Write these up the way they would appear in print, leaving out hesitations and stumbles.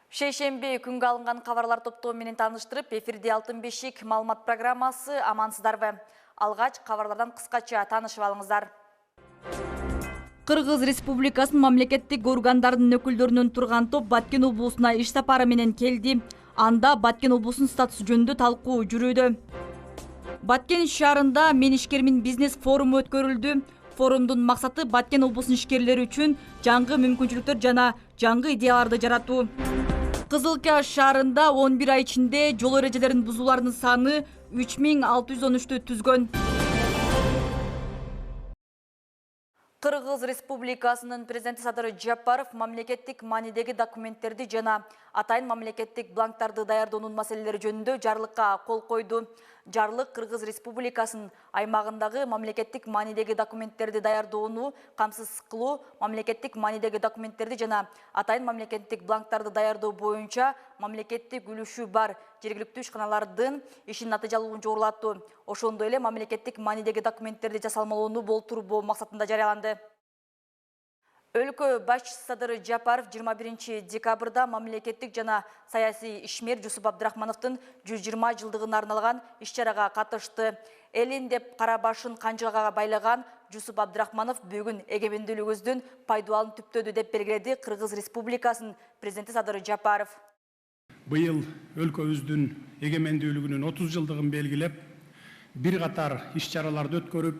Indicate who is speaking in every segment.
Speaker 1: Шейшембе күнгө алынган кабарлар топтоо менен тааныштырып, эфирде Алтын бешик маалымат программасы, амансыздарбы. Алгач кабарлардан кыскача таанышып алыңыздар. Кыргыз Республикасынын мамлекеттик органдарынын өкүлдөрүнөн турган топ Баткен облусуна иш сапары менен келди. Анда Баткен облусунун статусу жөнүндө талкуу жүрүүдө. Баткен шаарында "Мен ишкермин" бизнес форуму өткөрүлдү. Форумдун максаты Баткен облусунун ишкерлери үчүн жаңы мүмкүнчүлүктөр жана жаңы идеяларды жаратуу. Кызылкаш шаарында 11 ай ичинде жол эрежелерин бузуулардын саны 3613-тү түзгөн. Кыргыз Республикасынын президенти Садыр Жапаров мамлекеттик маанидеги документтерди жана атайын мамлекеттик бланктарды даярдоонун маселелери жөнүндө жарлыкка кол койду. Жарлык Кыргыз Республикасынын аймагындагы мамлекеттик маанидеги документтерди даярдоону камсыз кылуу, мамлекеттик маанидеги документтерди жана атайын мамлекеттик бланктарды даярдоо боюнча мамлекеттик үлүшү бар жергиликтүү ишканалардын ишин натыйжалуулугун жогорулаттуу. Ошондой эле мамлекеттик маанидеги документтерди жасалмалоону болтурбоо максатында жарыяланды. Өлкө башчысы Садыр Жапаров 21 декабрда мамлекеттик жана саясий ишмер Жусуп Абдрахмановдун 120 жылдыгына арналган иш-чарага катышты. Элин деп кара башын канжыгага байлаган Жусуп Абдрахманов бүгүн эгемендүүлүгүбүздүн пайдалануу түптөдү деп белгиледи Кыргыз Республикасынын президенти Садыр Жапаров.
Speaker 2: Быйыл өлкөбүздүн эгемендүүлүгүнүн 30 жылдыгын белгилеп, бир катар иш-чараларды өткөрүп,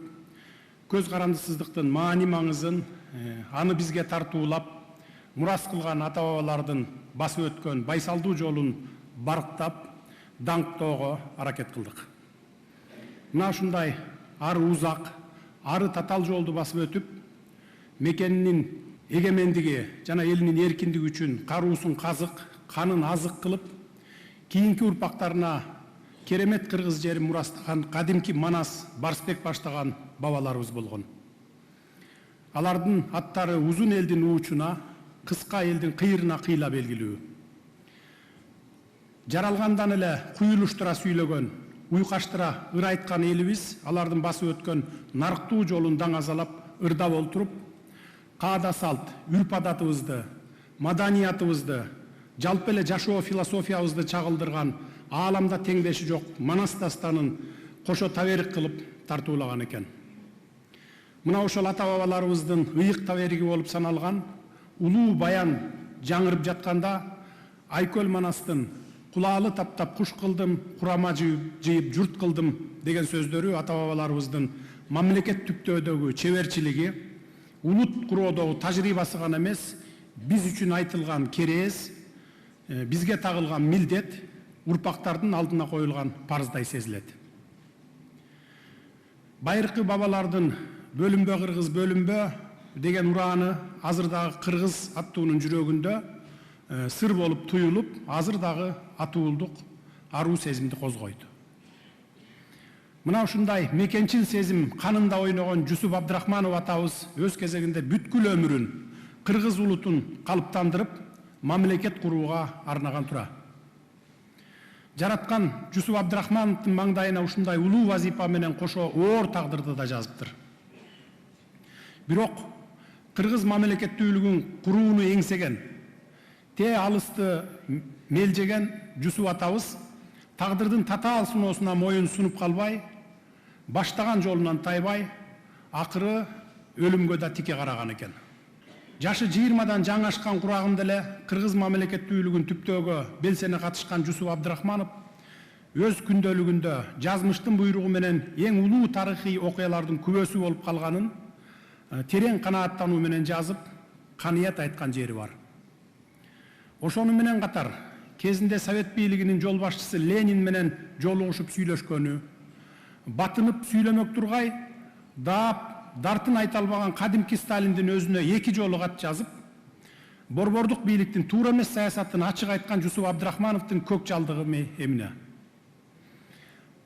Speaker 2: көз карандысыздыктын маани маңызын, аны бизге тартуулап, мурас кылган ата-бабалардын басып өткөн байсалдуу жолун барктап, даңктоого аракет кылдык. Мына ушундай ары узак, ары татал жолду басып өтүп, мекенинин эгемендиги жана элинин эркиндиги үчүн каруусун казык, канын азык кылып, кийинки урпактарына керемет кыргыз жерин мурастаган кадимки Манас Барсбек баштаган бабаларыбыз болгон. Алардын аттары узун элдин уучуна, кыска элдин кыйырына кыйла белгилүү. Жаралгандан эле куюлуштура сүйлөгөн, уйкаштыра ыр айткан элибиз алардын басып өткөн нарктуу жолун даңазалап, ырдап олтуруп, каада салт, үрп адатыбызды, маданиятыбызды, жалпы эле жашоо философиябызды чагылдырган ааламда теңдеши жок Манас дастанын кошо таберик кылып тартуулаган экен. Мына ошол ата-бабаларыбыздын ыйык табериги болуп саналган улуу баян жаңырып жатканда Айкөл Манастын кулаалы таптап куш кылдым, курама жыйып журт кылдым деген сөздөрү ата-бабаларыбыздын мамлекет түптөөдөгү чеберчилиги, улут куроодогу тажрыйбасы гана эмес, биз үчүн айтылган керез, бизге тагылган милдет, урпактардын алдына коюлган парыздай сезилет. Байыркы бабалардын бөлүнбө кыргыз бөлүнбө деген урааны азырдагы кыргыз аттуунун жүрөгүндө сыр болуп туюлуп, азырдагы атуулдук аруу сезимди козгойду. Мына ушундай мекенчил сезим канында ойногон Жусуп Абдрахманов атабыз өз кезегинде бүткүл өмүрүн кыргыз улутун калыптандырып, мамлекет курууга арнаган тура. Жараткан Жусуп Абдрахмановдун маңдайына ушундай улуу вазипа менен кошо оор тагдырды да жазыптыр. Бирок кыргыз мамлекеттүүлүгүн курууну эңсеген, те алысты мелжеген Жусуп атабыз тагдырдын татаал сыноосуна моюн сунуп калбай, баштаган жолунан тайбай, акыры өлүмгө да тике караган экен. Жашы 20-дан жаңы ашкан курагында эле кыргыз мамлекеттүүлүгүн түптөөгө белсене катышкан Жусуп Абдрахманов өз күндөлүгүндө жазмыштын буйругу менен эң улуу тарыхый окуялардын күбөсү болуп калганын терең канааттануу менен жазып, каныят айткан жери бар. Ошону менен катар кезинде Совет бийлигинин жол башчысы Ленин менен жолугушуп сүйлөшкөнү, батынып сүйлөмөк тургай, дартын айта албаган кадимки Сталиндин өзүнө 2 жолу кат жазып, борбордук бийликтин туура эмес саясатын ачык айткан Жусуп Абдрахмановдун көк жалдыгы эмне.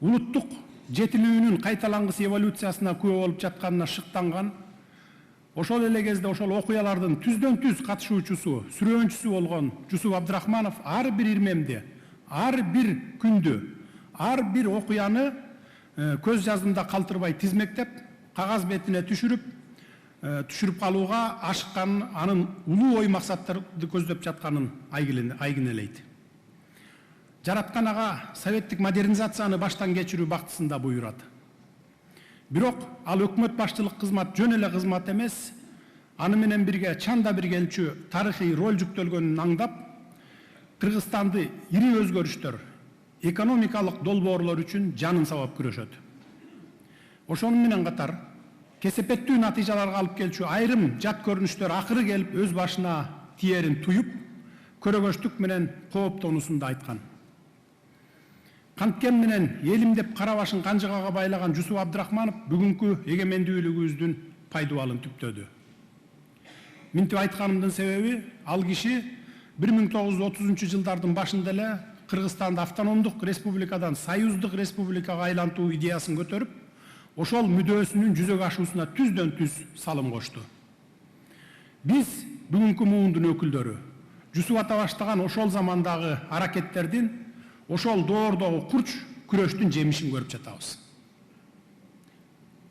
Speaker 2: Улуттук жетилүүнүн кайталангыс эволюциясына күбө болуп жатканына шыктанган, ошол эле кезде ошол окуялардын түздөн түз катышуучусу, сүрөөнчүсү болгон Жусуп Абдрахманов ар бир ирмемди, ар бир күндү, ар бир окуяны көз жаздымда калтырбай тизмектеп, кагаз бетине түшүрүп, түшүрүп калууга ашыкканын, анын улуу ой максаттарды көздөп жатканын айгинелейт. Жараткан ага советтик модернизацияны баштан кечирүү бактысында буйрат. Бирок ал өкмөт башчылык кызмат жөн эле кызмат эмес, аны менен бирге чанда биргелчү тарыхый роль жүктөлгөнүн аңдап, Кыргызстанды ири өзгөрүштөр, экономикалык долбоорлор үчүн жанын сабап күрөшөт. Ошону менен катар кесепеттүү натыйжаларга алып келчү айрым жат көрүнүштөр акыры келип өз башына тиерин туюп, көрөгөчтүк менен кооптонуусун да айткан. Канткен менен элим деп кара башын канжыгага байлаган Жусуп Абдрахманов бүгүнкү эгемендүүлүгүбүздүн пайдубалын түптөдү. Минтип айтканымдын себеби, ал киши 1930-жылдардын башында эле Кыргызстанды автономдук республикадан союздук республикага айлантуу идеясын көтөрүп, ошол мүдөөсүнүн жүзөгө ашуусуна түздөн түз салым кошту. Биз бүгүнкү муундун өкүлдөрү Жусуп ата баштаган ошол замандагы аракеттердин, ошол доордогу курч күрөштүн жемишин көрүп жатабыз.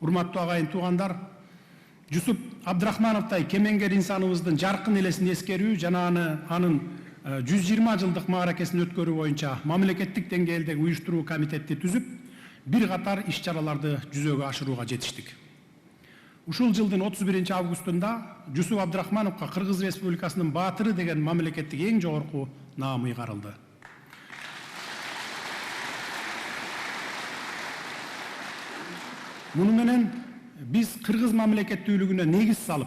Speaker 2: Урматтуу агайын туугандар, Жусуп Абдрахмановтай кемеңгер инсаныбыздын жаркын элесин эскерүү жана анын 120 жылдык мааракесин өткөрүү боюнча мамлекеттик деңгээлдеги уюштуруу комитетти түзүп, бир катар иш-чараларды жүзөгө ашырууга жетиштик. Ушул жылдын 31 августунда Жусуп Абдрахмановго Кыргыз Республикасынын баатыры деген мамлекеттик эң жогорку наам ыйгарылды. Муну менен биз кыргыз мамлекеттүүлүгүнө негиз салып,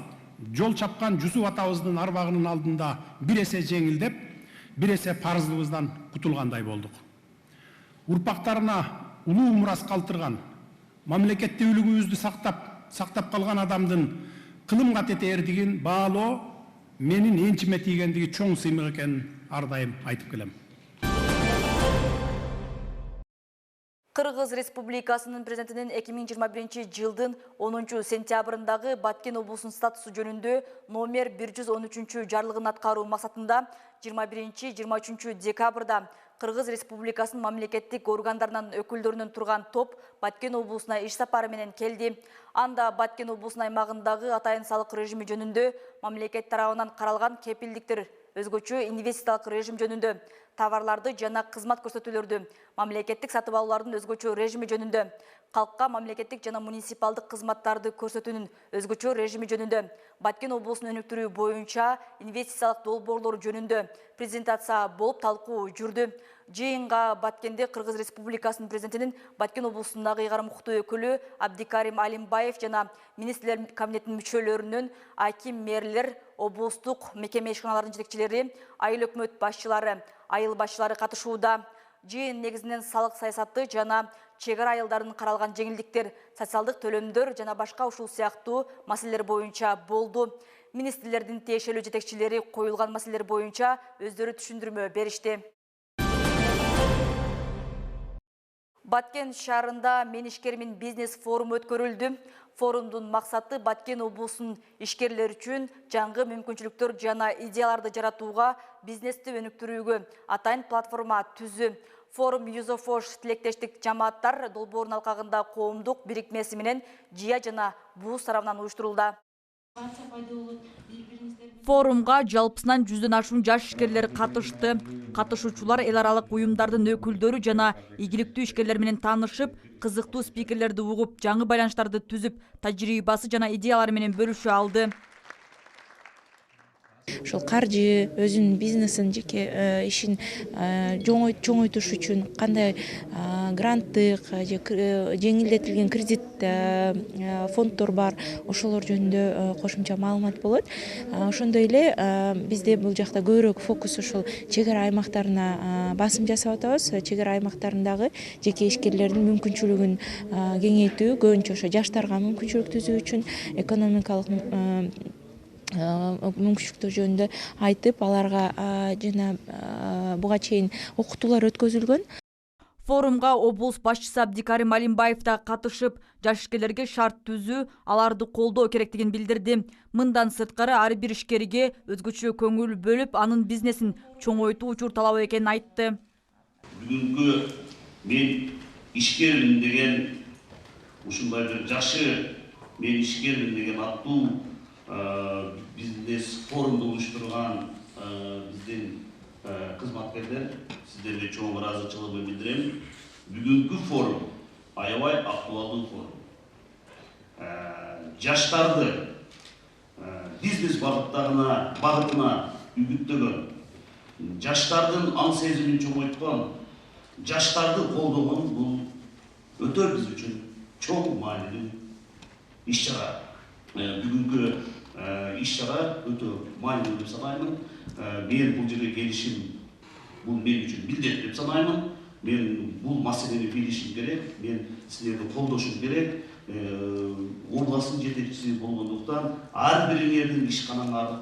Speaker 2: жол чапкан Жусуп атабыздын арбагынын алдында бир эсе жеңилдеп, бир эсе парыздыбыздан кутулгандай болдук. Урпактарына улуу мурас калтырган, мамлекеттүүлүгүбүздү сактап калган адамдын кылым катетээрдигин баалоо менин энчиме тийгендиги чоң сыймык экенин ар дайым айтып келем.
Speaker 1: Кыргыз Республикасынын президентинин 2021 жылдын 10 сентябрындагы Баткен облусунун статусу жөнүндө номер 113 жарлыгын аткаруу максатында 21-23 декабрда Кыргыз Республикасынын мамлекеттик органдарынан өкүлдөрүнөн турган топ Баткен облусуна иш сапары менен келди. Анда Баткен облусунун аймагындагы атайын салык режими жөнүндө мамлекет тарабынан каралган кепилдиктер, өзгөчө инвестициялык режим жөнүндө, товарларды жана кызмат көрсөтүүлөрдү, мамлекеттик сатып алуулардын өзгөчө режими жөнүндө, калкка мамлекеттик жана муниципалдык кызматтарды көрсөтүүнүн өзгөчө режими жөнүндө, Баткен облусунун өнүктүрүү боюнча инвестициялык долбоорлор жөнүндө презентация болуп талкуу жүрдү. Жыйынга Баткенде Кыргыз Республикасынын президентинин Баткен облусундагы ыйгарым укуктуу өкүлү Абдикарим Алимбаев жана министрлер кабинетинин мүчөлөрүнүн, аким мэрлер, облустук мекеме ишканаларынын жетекчилери, айыл өкмөт башчылары, айыл башчылары катышууда. Жыйын негизинен салык саясаты жана чек ара айылдарын каралган жеңилдиктер, социалдык төлөмдөр жана башка ушул сыяктуу маселелер боюнча болду. Министрлердин тиешелүү жетекчилери коюлган маселелер боюнча өздөрү түшүндүрмө беришти. Баткен шаарында «Мен ишкермин» бизнес форуму өткөрүлдү. Форумдун максаты Баткен облусунун ишкерлер үчүн жаңы мүмкүнчүлүктөр жана идеяларды жаратууга, бизнести өнүктүрүүгө атайын платформа түзүү. Форум Юзофош тилектештик жамааттар долбоорунун алкагында коомдук бирикмеси менен Жия жана Бууз тарабынан уюштурулду. Форумга жалпысынан 100дөн ашуун жаш ишкерлер катышты. Катышуучулар эл аралык уюмдардын өкүлдөрү жана ийгиликтүү ишкерлер менен таанышып, кызыктуу спикерлерди угуп, жаңы байланыштарды түзүп, тажрыйбасы жана идеялары менен бөлүшө алды.
Speaker 3: Ошол каржы, өзүнүн бизнесин, жеке ишин чоңойтуш үчүн кандай гранттык же жеңилдетилген кредит фонддор бар, ошолор жөнүндө кошумча маалымат болот. Ошондой эле бизде бул жакта көбүрөөк фокус ошол чек ара аймактарына басым жасап атабыз. Чек ара аймактарындагы жеке ишкерлердин мүмкүнчүлүгүн кеңейтүү, көбүнчө ошо жаштарга мүмкүнчүлүк түзүү үчүн экономикалык мүмкүнчүлүктөр жөнүндө айтып, аларга жана буга чейин окутуулар өткөзүлгөн.
Speaker 1: Форумга облус башчысы Абдикарим Алимбаев да катышып, жаш ишкерлерге шарт түзүү, аларды колдоо керектигин билдирди. Мындан сырткары ар бир ишкерге өзгөчө көңүл бөлүп, анын бизнесин чоңойтуу учур талабы экенин айтты.
Speaker 4: Бүгүнкү мен ишкермин деген ушундай бир жакшы мен ишкермин деген аттуу бизнес форумду уюштурган биздин кызматкерлер сиздерге чоң ыраазычылыгымды билдирем. Бүгүнкү форум аябай актуалдуу форум. Жаштарды бизнес багытына үгүттөгөн, жаштардын аң сезимин чоңойткон, жаштарды колдогон бул өтө биз үчүн чоң маанилүү иш-чара. Бүгүнкү иш-чара өтө маанилүү деп санаймын. Мен бул жерге келишим бул мен үчүн милдет деп санаймын. Мен бул маселени билишим керек, мен силерди колдошум керек. Областын жетекчиси болгондуктан ар бириңердин ишканаңарды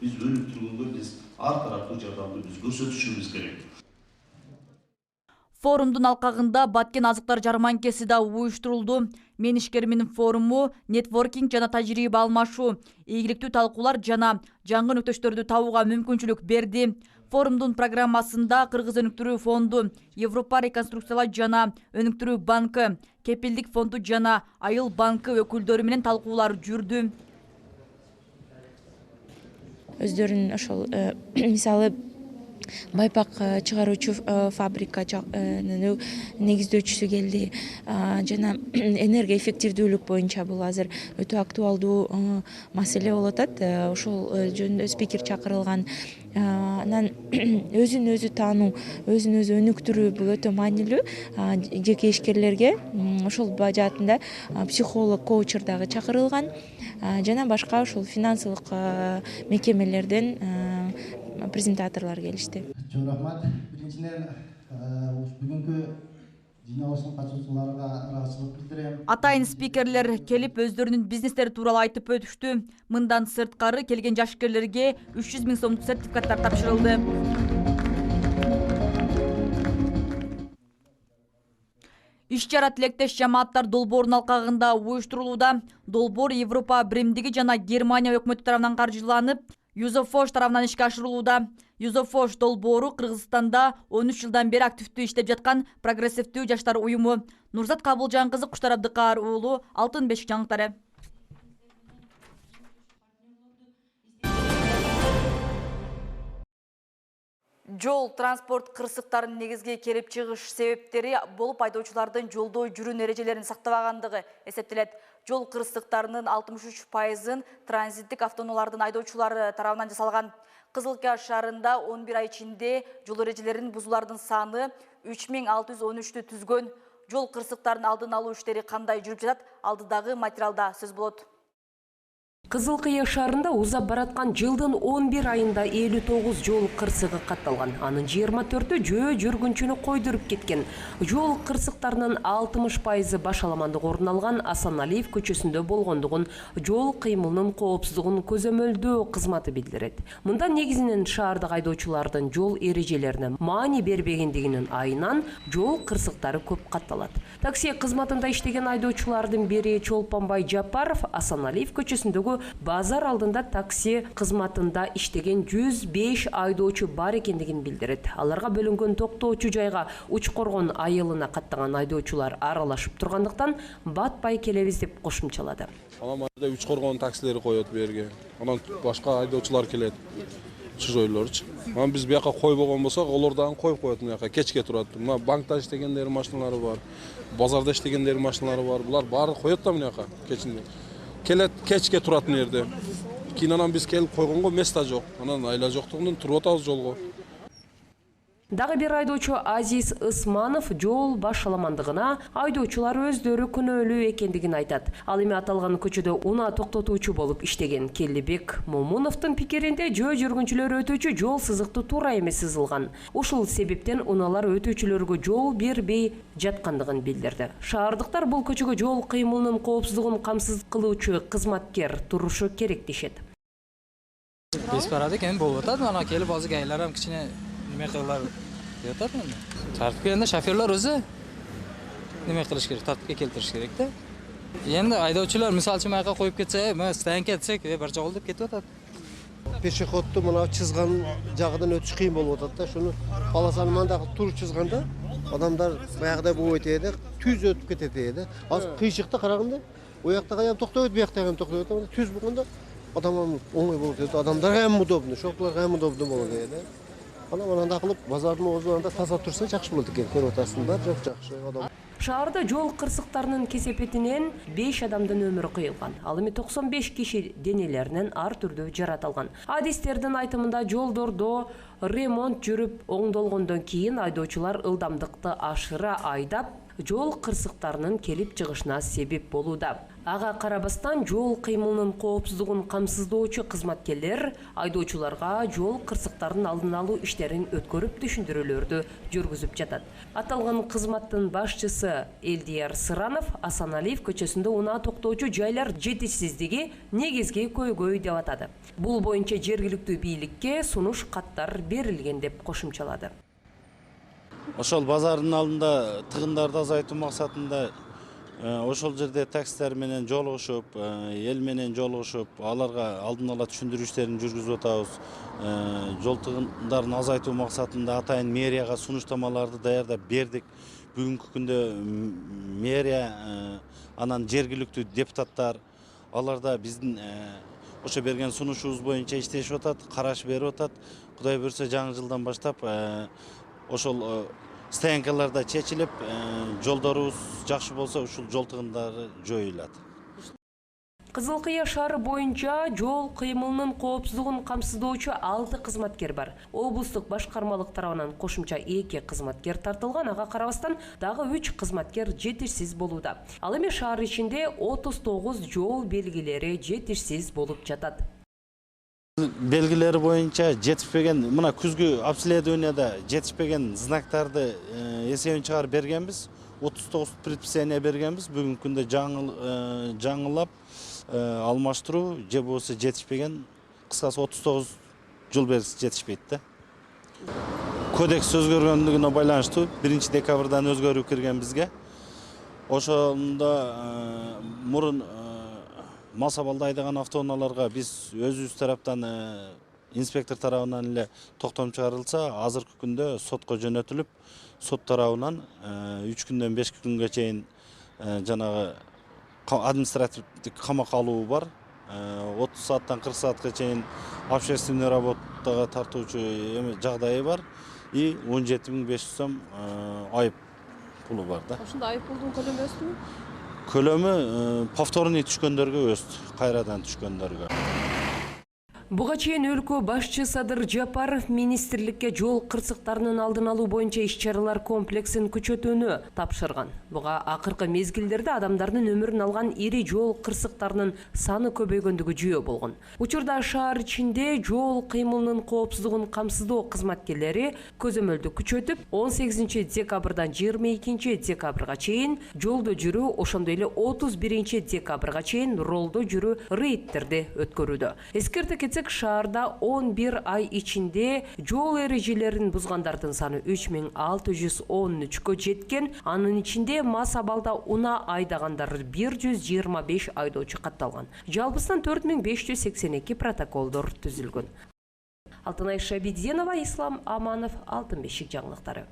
Speaker 4: биз өнүктүргөнгө биз ар тараптуу жардамды биз көрсөтүшүбүз керек.
Speaker 1: Форумдун алкагында Баткен азыктар жарманкеси да уюштурулду. Мен ишкермин форуму, нетворкинг жана тажрыйба алмашуу, ийгиликтүү талкуулар жана жаңы өнөктөштөрдү табууга мүмкүнчүлүк берди. Форумдун программасында Кыргыз өнүктүрүү фонду, Европа реконструкциялоо жана өнүктүрүү банкы, Кепилдик фонду жана Айыл банкы өкүлдөрү менен талкуулар жүрдү.
Speaker 3: Өздөрүнүн ошол мисалы байпак чыгаруучу фабрика негиздөөчүсү келди жана энергия эффективдүүлүк боюнча бул азыр өтө актуалдуу маселе болуп атат. Ошол жөнүндө спикер чакырылган. Анан өзүн өзү таануу, өзүн өзү өнүктүрүү бул өтө маанилүү. Жеке ишкерлерге ошол жаатында психолог, коучер дагы чакырылган жана башка ошол финансылык мекемелерден презентаторлор келишти.
Speaker 5: Чоң рахмат. Биринчиден бүгүнкү жиналыштын катышуучуларына ыраазычылык билдирем.
Speaker 1: Атайын спикерлер келип өздөрүнүн бизнестери тууралуу айтып өтүштү. Мындан сырткары келген жашкерлерге 300 000 сомдук сертификаттар тапшырылды. Иш-чара тилектеш жамааттар долбоорунун алкагында уюштурулууда. Долбоор Европа биримдиги жана Германия өкмөтү тарабынан каржыланып, Юзофош тарабынан ишке ашырылууда. Юзофош долбоору Кыргызстанда 13 жылдан бери активдүү иштеп жаткан прогрессивдүү жаштар уюму. Нурзат Кабылжан кызы, Куштар Абдыкаар уулу, Алтын бешик жаңылыктары. Жол транспорт кырсыктарынын негизги келип чыгыш себептери болуп айдоочулардын жолдо жүрүүнүн эрежелерин сактабагандыгы эсептелет. Жол кырсыктарынын 63%-ын транзиттик автоунаалардын айдоочулары тарабынан жасалган. Кызылкия шаарында 11 ай ичинде жол эрежелерин бузуулардын саны 3613-тү түзгөн. Жол кырсыктарынын алдын алуу иштери кандай жүрүп жатат? Алдыдагы материалда сөз болот.
Speaker 6: Кызылкия шаарында узап бараткан жылдын 11 айында 59 жол кырсыгы катталган. Анын 24-ü жөө жүргүнчүнү койдуруп кеткен. Жол кырсыктарынын 60%-ы башаламандык орун алган Асаналиев көчөсүндө болгондугун жол кыймылынын коопсуздугун көзөмөлдөө кызматы билдирет. Мында негизинен шаардык айдоочулардын жол эрежелерине маани бербегендигинин айынан жол кырсыктары көп катталат. Такси кызматында иштеген айдоочулардын бири Чолпонбай Жапаров Асаналиев көчөсүндөгү базар алдында такси кызматында иштеген 105 айдоочу бар экендигин билдирет. Аларга бөлүнгөн токтоочу жайга Учкоргон айылына каттаган айдоочулар аралашып тургандыктан батпай келебиз деп кошумчалады.
Speaker 7: Анан Учкоргон таксилери коет берге. Анан башка айдоочулар келет. Чужойлорчу. Анан биз бияка койбогон болсок, олар дагы коюп коет мынакка, кечке турат. Мына банкта иштегендер машиналары бар. Базарда иштегендер машиналары бар. Булар баары коет да мынакка кечинде. Келет кечке турат нерде. Кийин анан биз келип койгонго места жок. Анан айла жоктугунан туруп атабыз жолго.
Speaker 6: Дагы бир айдоочу Азиз Ысманов жол башаламандыгына айдоочулар өздөрү күнөөлүү экендигин айтат. Ал эми аталган көчөдө унаа токтотуучу болуп иштеген Келлибек Момуновдун пикиринде жөө жүргүнчүлөр өтүүчү жол сызыкты туура эмес сызылган. Ушул себептен унаалар өтүүчүлөргө жол бербей жаткандыгын билдирди. Шаардыктар бул көчөгө жол кыймылынын коопсуздугун камсыз кылуучу кызматкер турушу керек дешет.
Speaker 8: Бес парада экен болуп атат. Мана келип азыр айлар ham кичине неме кылалар деп атат мында. Тартып келгенде шоферлор өзү неме кылыш керек, тартипке келтириш керек да. Эми айдоочулар мисалы үчүн майка коюп кетсе, мен стоянка десек, бир жол деп кетип атат.
Speaker 9: Пешеходду мына чызган жагынан өтүш кыйын болуп атат да. Шуну паласаны мында туруп чызганда адамдар баягыдай болуп этеди, түз өтүп кетет эди. Азыр кыйшыкта караганда, у жакта аян токтойт, бу жакта аян токтойт. Түз болгондо Adam oңой болуп кетет. Адамдарга эми удобно, шоклорго эми удобно болот экен. Анан кылып базардын оозунда таза турса жакшы болот экен. Көрүп атасыңдар, жакшы адам.
Speaker 6: Шаарда жол кырсыктарынын кесепетинен 5 адамдын өмүрү кыйылган. Ал эми 95 киши денелеринен ар түрдүү жаратылган. Адистердин айтымында жолдордо ремонт жүрүп оңдолгондон кийин айдоочулар ылдамдыкты ашыра айдап, жол кырсыктарынын келип чыгышына себеп болууда. Ага карабастан жол кыймылынын коопсуздугун камсыздоочу кызматкерлер айдоочуларга жол кырсыктарын алдын алуу иштерин өткөрүп түшүндүрүүлөрдү жүргүзүп жатат. Аталган кызматтын башчысы Элдияр Сыранов Асаналиев көчөсүндө унаа токтоочу жайлар жетишсиздиги негизги көйгөй деп атады. Бул боюнча жергиликтүү бийликке сунуш каттар берилген деп кошумчалады.
Speaker 10: Ошол базардын алдында тыгындарды азайтуу максатында ошол жерде таксилер менен жолугушуп, эл менен жолугушуп, аларга алдын ала түшүндүрүү иштерин жүргүзүп атабыз. Жол тыгындарын азайтуу максатында атайын мэрияга сунуштамаларды даярдап бердик. Бүгүнкү күндө мэрия анан жергиликтүү депутаттар аларда биздин ошо берген сунушубуз боюнча иштешип атат, караш берип атат. Кудай буйрса жаңы жылдан баштап ошол стоянкаларда чечилип, жолдорубуз жакшы болсо ушул жол тыгындары жоюлат.
Speaker 6: Кызыл Кыя шаары боюнча жол кыймылынын коопсуздугун камсыздоочу 6 кызматкер бар. Облустук башкармалык тарабынан кошумча 2 кызматкер тартылган, ага карабастан дагы 3 кызматкер жетишсиз болууда. Ал эми шаар ичинде 39 жол белгилери жетишсиз болуп жатат.
Speaker 10: Белгилери боюнча жетишпеген, мына күзгү обследованияда жетишпеген знактарды эсебин чыгарып бергенбиз. 39 предписание бергенбиз. Бүгүнкү күндө жаңылап алмаштыруу же болбосо жетишпеген, кыскасы 39 жол белгиси жетишпейт да. Кодекс өзгөргөндүгүнө байланыштуу 1 декабрдан өзгөрүү кирген бизге. Ошондо мурун мал сабалды айдаган автоунааларга биз өзүбүз тараптан инспектор тарабынан эле токтом чыгарылса, азыркы күндө сотко жөнөтүлүп, сот тарабынан 3 күндөн 5 күнгө чейин жанагы административдик камакка алуу бар. 30 сааттан 40 саатка чейин общественный работага тартуучу жагдайы бар. И 17.500 сом айып пулу бар да.
Speaker 6: Ошондо айып пулдун көлөмү өстүмү?
Speaker 10: Көлөмү повторный түшкөндөргө өстү, кайрадан түшкөндөргө.
Speaker 6: Буга чейин өлкө башчы Садыр Жапаров министрликке жол кырсыктарынын алдын алуу боюнча иш-чаралар комплексин күчөтүүнү тапшырган. Буга акыркы мезгилдерде адамдардын өмүрүн алган ири жол кырсыктарынын саны көбөйгөндүгү жүйө болгон. Учурда шаар ичинде жол кыймылынын коопсуздугун камсыздоо кызматкерлери көзөмөлдү күчөтүп, 18 декабрдан 22 декабрга чейин жолдо жүрүү, ошондой эле 31 декабрга чейин ролдо жүрүү рейдтерди өткөрүүдө. Эскерте шаарда 11 ай ичинде жол эрежелерин бузгандардын саны 3613-кө жеткен. Анын ичинде мас абалда унаа айдагандар 125 айдоочу катталган. Жалпысынан 4582 протоколдор түзүлгөн. Алтынай Шабиденова, Ислам Аманов, Алтын бешик жаңылыктары.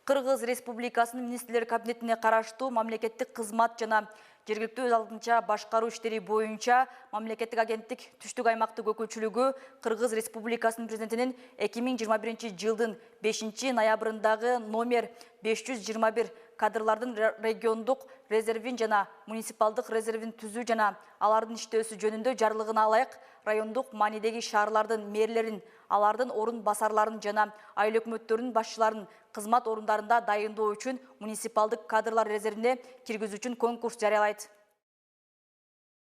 Speaker 1: Кыргыз Республикасынын Министрлер кабинетине караштуу мамлекеттик кызмат жана жергиликтүү өз алдынча башкаруу иштери боюнча мамлекеттик агенттик түштүк аймактык өкүлчүлүгү Кыргыз Республикасынын президентинин 2021 жылдын 5 ноябрындагы номер 521 кадрлардын региондук резервин жана муниципалдык резервин түзүү жана алардын иштөөсү жөнүндө жарлыгына ылайык райондук маанидеги шаарлардын мэрлерин, алардын орун басарларын жана айыл өкмөттөрүнүн башчыларын кызмат орундарында дайындоо үчүн муниципалдык кадрлар резервине киргизүү үчүн конкурс жарыялайт.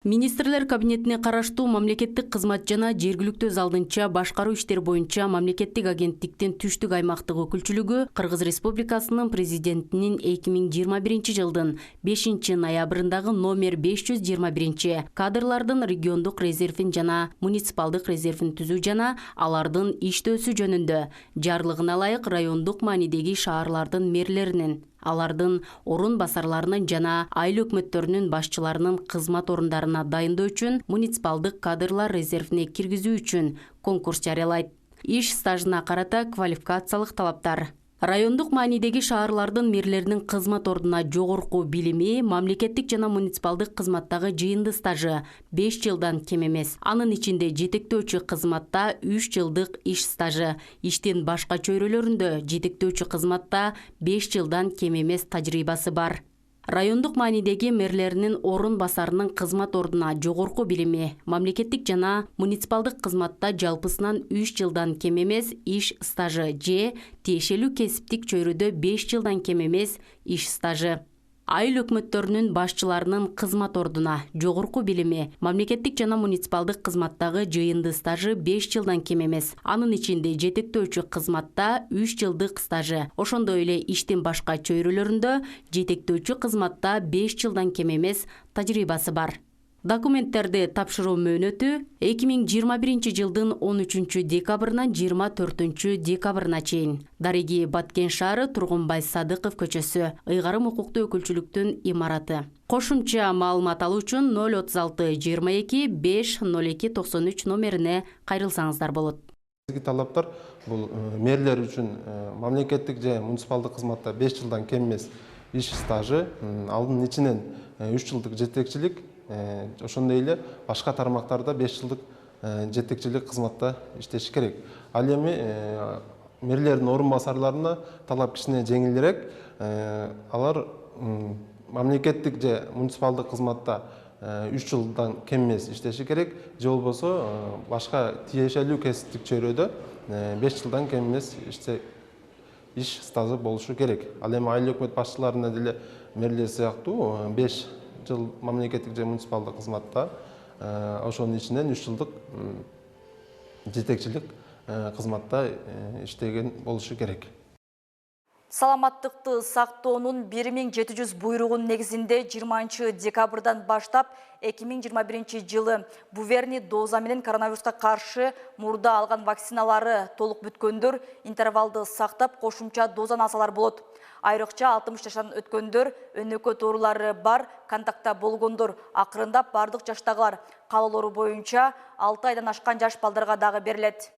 Speaker 11: Министрлер кабинетине караштуу мамлекеттик кызмат жана жергиликтүү өз алдынча башкаруу иштери боюнча мамлекеттик агенттиктин түштүк аймактык өкүлчүлүгү Кыргыз Республикасынын президентинин 2021 жылдын 5 ноябрындагы номер 521 кадрлардын региондук резервин жана муниципалдык резервин түзүү жана алардын иштөөсү жөнүндө жарлыгына ылайык райондук маанидеги шаарлардын мэрлеринин, алардын орун басарларынын жана айыл өкмөттөрүнүн башчыларынын кызмат орундарына дайындоо үчүн муниципалдык кадрлар резервине киргизүү үчүн конкурс жарыялайт. Иш стажына карата квалификациялык талаптар: Райондук маанидеги шаарлардын мэрлеринин кызмат ордуна жогорку билими, мамлекеттик жана муниципалдык кызматтагы жыйынды стажы 5 жылдан кем эмес. Анын ичинде жетектөөчү кызматта 3 жылдык иш стажы, иштин башка чөйрөлөрүндө жетектөөчү кызматта 5 жылдан кем эмес тажрыйбасы бар. Райондук маанидеги мэрлеринин орун басарынын кызмат ордуна жогорку билими, мамлекеттик жана муниципалдык кызматта жалпысынан 3 жылдан кем эмес иш стажы же тиешелүү кесиптик чөйрөдө 5 жылдан кем эмес иш стажы. Айыл өкмөттөрүнүн башчыларынын кызмат ордуна жогорку билими, мамлекеттик жана муниципалдык кызматтагы жыйынды стажы 5 жылдан кем эмес. Анын ичинде жетектөөчү кызматта 3 жылдык стажы, ошондой эле иштин башка чөйрөлөрүндө жетектөөчү кызматта 5 жылдан кем эмес тажрыйбасы бар. Документтерди тапшыруу мөөнөтү 2021 жылдын 13 декабрынан 24 декабрына чейин. Дареги Баткен шаары, Тургунбай Садыков көчөсү, ыйгарым укуктуу өкүлчүлүктүн имараты. Кошумча маалымат алуу үчүн 036 22 5 02 93 номерине кайрылсаңыздар болот.
Speaker 12: Талаптар бул мэрлер үчүн мамлекеттик же муниципалдык кызматта 5 жылдан кем эмес иш стажы, алдын ичинен 3 жылдык жетекчилик, ошондой эле башка тармактарда 5 жылдык жетекчилик кызматта иштеш керек. Ал эми мэрлердин орун басарларына талап кичине жеңилирээк. Алар мамлекеттик же муниципалдык кызматта 3 жылдан кем эмес иштеши керек, же болбосо башка тиешелүү кесиптик чөйрөдө 5 жылдан кем эмес иш стажы болушу керек. Ал эми айыл өкмөт башчыларына деле мэрлер сыяктуу 5 жыл мамлекеттик же муниципалдык кызматта, ошонун ичинен 3 жылдык жетекчилик кызматта иштеген болушу керек.
Speaker 1: Саламаттыкты сактоонун 1700 буйругунун негизинде 20 декабрдан баштап 2021 жылы Буверни доза менен коронавируска каршы мурда алган вакциналары толук бүткөндөр интервалды сактап кошумча дозаны алсалар болот. Айрыкча 60 жаштан өткөндөр, өнөкөт оорулары бар, контактта болгондор, акырындап бардык жаштагылар каалоолору боюнча 6 айдан ашкан жаш балдарга дагы берилет.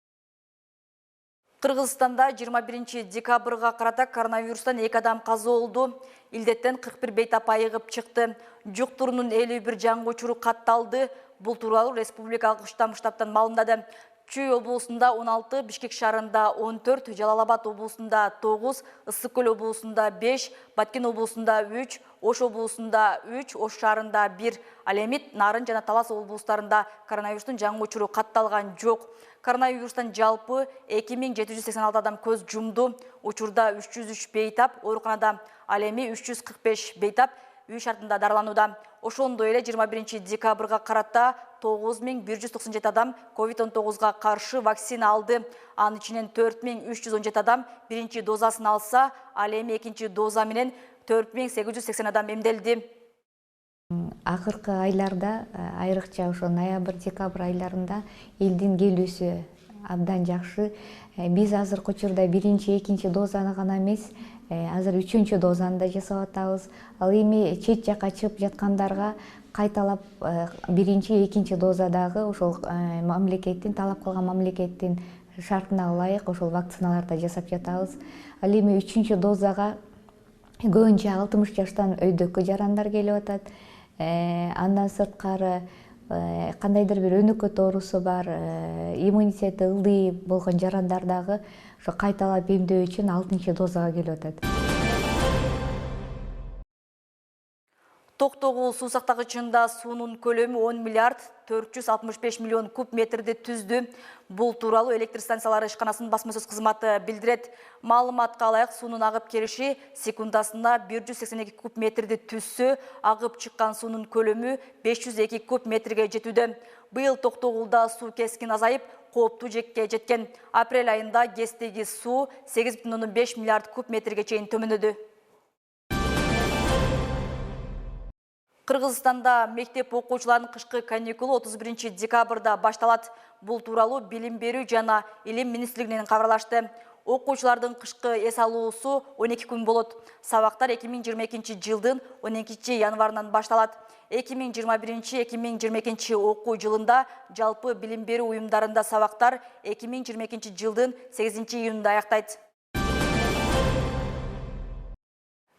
Speaker 1: Кыргызстанда 21 декабрга карата коронавирустан 2 адам каза болду. Илдеттен 41 бейтап айыгып чыкты. Жуктуруунун 51 жаңы учуру катталды. Бул тууралуу республикалык штабтан маалымдады. Чүй облусунда 16, Бишкек шаарында 14, Жалал-Абад облусунда 9, Ысык-Көл облусунда 5, Баткен облусунда 3, Ош облусунда 3, Ош шаарында 1, ал эми Нарын жана Талас облустарында коронавирустун жаңы учуру катталган жок. Коронавирустан жалпы 2786 адам көз жумду. Учурда 303 бейтап ооруканада, ал эми 345 бейтап үй шартында дарыланууда. Ошондой эле 21 декабрга карата 9197 адам COVID-19-га каршы вакцина алды. Анын ичинен 4317 адам биринчи дозасын алса, ал эми экинчи доза менен 4880 адам эмделди.
Speaker 13: Акыркы айларда, айрыкча ошо ноябрь-декабрь айларында элдин келүүсү абдан жакшы. Биз азыркы учурда биринчи, экинчи дозаны гана эмес, азыр 3-чү дозаны да жасап атабыз. Ал эми чет жакка чыгып жаткандарга кайталап биринчи, экинчи дозадагы ошол мамлекеттин талап кылган мамлекеттин шартына ылайык ошол вакциналарды жасап жатабыз. Ал эми 3-чү дозага көбүнчө 60 жаштан өйдөккө жарандар келип атат. Андан сырткары кандайдыр бир өнөкөт оорусу бар, иммунитети ылдый болгон жарандар дагы ошо кайталап эмдөө үчүн 6-чы дозага келип атат.
Speaker 1: Токтогул суу сактагычында суунун көлөмү 10 миллиард 465 миллион куб метрди түздү. Бул тууралуу электр станциялары ишканасынын басма сөз кызматы билдирет. Маалыматка ылайык суунун агып келиши секундасына 182 куб метрди түзсө, агып чыккан суунун көлөмү 502 куб метрге жетүүдө. Быйыл Токтогулда суу кескин азайып, кооптуу жекке жеткен. Апрель айында ГЭСтеги суу 8,5 миллиард куб метрге чейин төмөндөдү. Кыргызстанда мектеп окуучуларынын кышкы каникулу 31 декабрда башталат. Бул тууралуу Билим берүү жана Илим министрлигинен кабарлашты. Окуучулардын кышкы эс алуусу 12 күн болот. Сабактар 2022 жылдын 12 январынан башталат. 2021-2022 окуу жылында жалпы билим берүү уюмдарында сабактар 2022 жылдын 8 июнунда аяктайт.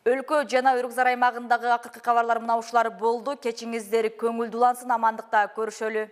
Speaker 1: Өлкө жана Үргүзар аймагындагы акыркы кабарлар мына ушулар болду. Кечиңиздер көңүлдүү улансын, амандыкта көрүшөлү.